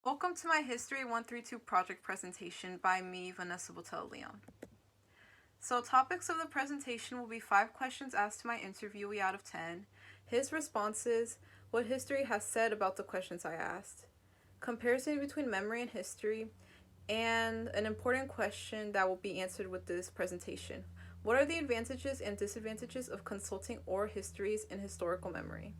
Welcome to my History 132 project presentation by me, Vanessa Botel-Leon. So topics of the presentation will be 5 questions asked to my interviewee out of 10, his responses, what history has said about the questions I asked, comparison between memory and history, and an important question that will be answered with this presentation. What are the advantages and disadvantages of consulting oral histories in historical memory?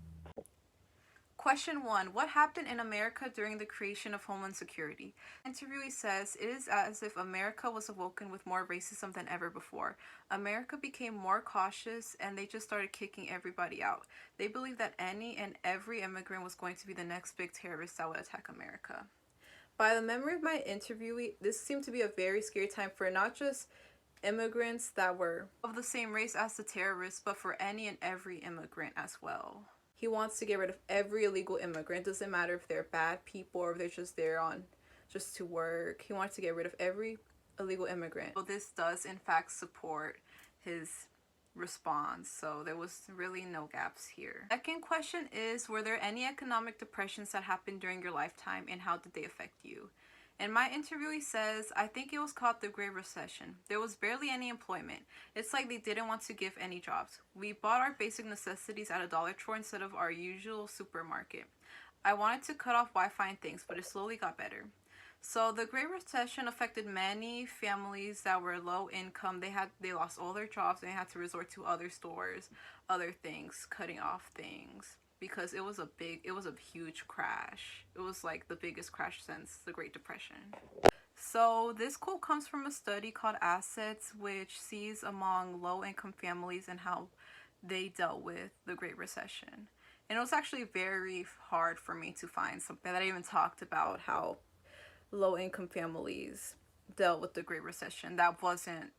Question 1. What happened in America during the creation of Homeland Security? The interviewee says, it is as if America was awoken with more racism than ever before. America became more cautious and they just started kicking everybody out. They believed that any and every immigrant was going to be the next big terrorist that would attack America. By the memory of my interviewee, this seemed to be a very scary time for not just immigrants that were of the same race as the terrorists, but for any and every immigrant as well. He wants to get rid of every illegal immigrant. It doesn't matter if they're bad people or if they're just there on just to work. He wants to get rid of every illegal immigrant. So this does in fact support his response. So there was really no gaps here. Second question is, were there any economic depressions that happened during your lifetime and how did they affect you? And my interviewee says, I think it was called the Great Recession. There was barely any employment. It's like they didn't want to give any jobs. We bought our basic necessities at a dollar store instead of our usual supermarket. I wanted to cut off Wi-Fi and things, but it slowly got better. So the Great Recession affected many families that were low income. They lost all their jobs and they had to resort to other stores, other things, cutting off things, because it was a huge crash. It was like the biggest crash since the Great Depression. So this quote comes from a study called Assets, which sees among low-income families and how they dealt with the Great Recession. And it was actually very hard for me to find something that even talked about how low-income families dealt with the Great Recession. That wasn't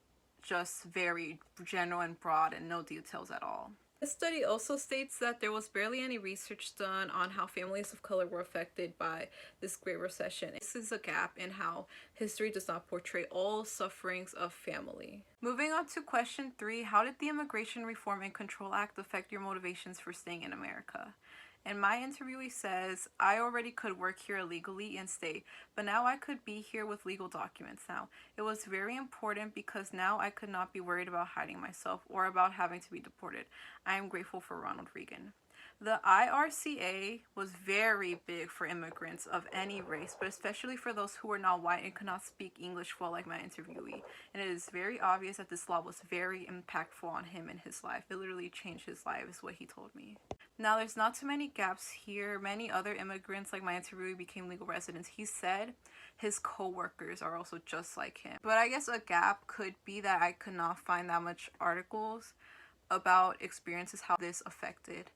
just very general and broad and no details at all. This study also states that there was barely any research done on how families of color were affected by this Great Recession. This is a gap in how history does not portray all sufferings of family. Moving on to question 3, how did the Immigration Reform and Control Act affect your motivations for staying in America? And my interviewee says, I already could work here illegally and stay, but now I could be here with legal documents now. It was very important because now I could not be worried about hiding myself or about having to be deported. I am grateful for Ronald Reagan. The IRCA was very big for immigrants of any race, but especially for those who were not white and could not speak English well like my interviewee. And it is very obvious that this law was very impactful on him in his life. It literally changed his life is what he told me. Now, there's not too many gaps here. Many other immigrants like my interviewee became legal residents. He said his co-workers are also just like him. But I guess a gap could be that I could not find that much articles about experiences, how this affected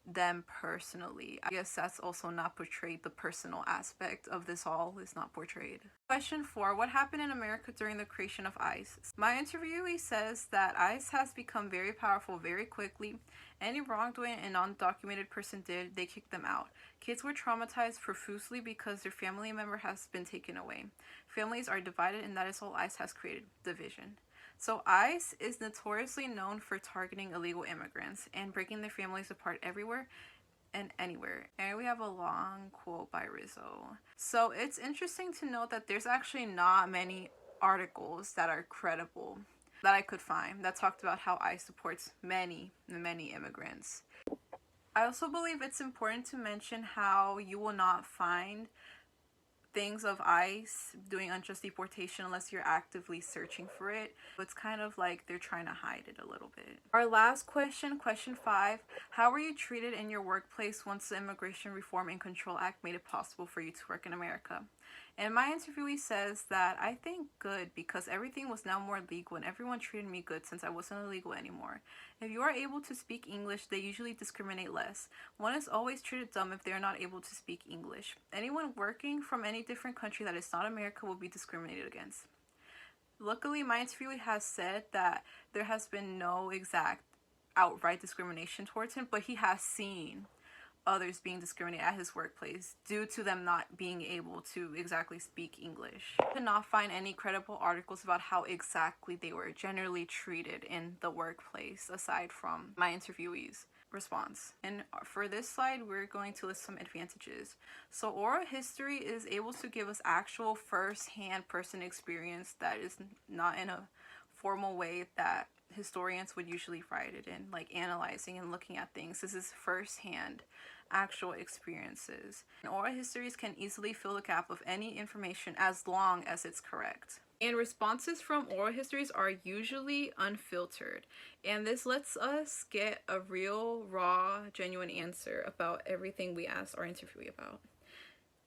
them personally. I guess that's also not portrayed. The personal aspect of this all is not portrayed. Question 4. What happened in America during the creation of ICE? My interviewee says that ICE has become very powerful very quickly. Any wrongdoing an undocumented person did, they kicked them out. Kids were traumatized profusely because their family member has been taken away. Families are divided, and that is all ICE has created, division. So ICE is notoriously known for targeting illegal immigrants and breaking their families apart everywhere and anywhere. And we have a long quote by Rizzo. So it's interesting to note that there's actually not many articles that are credible that I could find that talked about how ICE supports many immigrants. I also believe it's important to mention how you will not find things of ICE doing unjust deportation unless you're actively searching for it. It's kind of like they're trying to hide it a little bit. Our last question, question 5, how were you treated in your workplace once the Immigration Reform and Control Act made it possible for you to work in America? And my interviewee says that I think good, because everything was now more legal and everyone treated me good since I wasn't illegal anymore. If you are able to speak English, they usually discriminate less. One is always treated dumb if they are not able to speak English. Anyone working from any different country that is not America will be discriminated against. Luckily, my interviewee has said that there has been no exact outright discrimination towards him, but he has seen others being discriminated at his workplace due to them not being able to exactly speak English. I could not find any credible articles about how exactly they were generally treated in the workplace aside from my interviewees. response. And for this slide, we're going to list some advantages. So oral history is able to give us actual first-hand person experience that is not in a formal way that historians would usually write it in, like analyzing and looking at things. This is first-hand actual experiences. And oral histories can easily fill the gap of any information as long as it's correct. And responses from oral histories are usually unfiltered, and this lets us get a real, raw, genuine answer about everything we ask our interviewee about.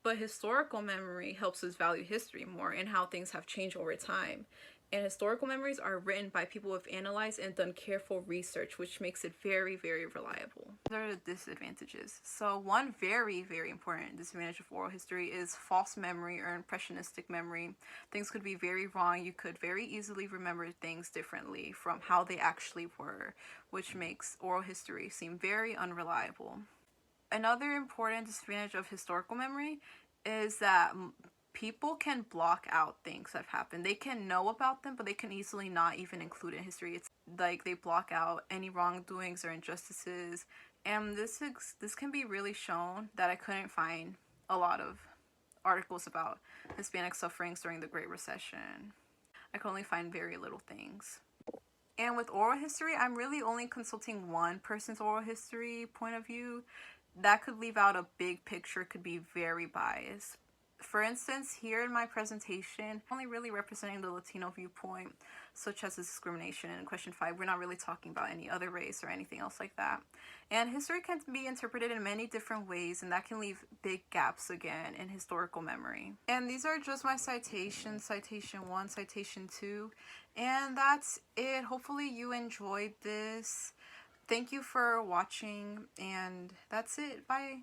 But historical memory helps us value history more and how things have changed over time. And historical memories are written by people who have analyzed and done careful research, which makes it very, very reliable. What are the disadvantages? So one very, very important disadvantage of oral history is false memory or impressionistic memory. Things could be very wrong. You could very easily remember things differently from how they actually were, which makes oral history seem very unreliable. Another important disadvantage of historical memory is that people can block out things that have happened. They can know about them, but they can easily not even include it in history. It's like they block out any wrongdoings or injustices, and this can be really shown that I couldn't find a lot of articles about Hispanic sufferings during the Great Recession. I could only find very little things. And with oral history, I'm really only consulting one person's oral history point of view. That could leave out a big picture, could be very biased. For instance, here in my presentation, I'm only really representing the Latino viewpoint, such as discrimination. In question 5, we're not really talking about any other race or anything else like that. And history can be interpreted in many different ways, and that can leave big gaps again in historical memory. And these are just my citations, citation 1, citation 2, and that's it. Hopefully you enjoyed this. Thank you for watching, and that's it. Bye.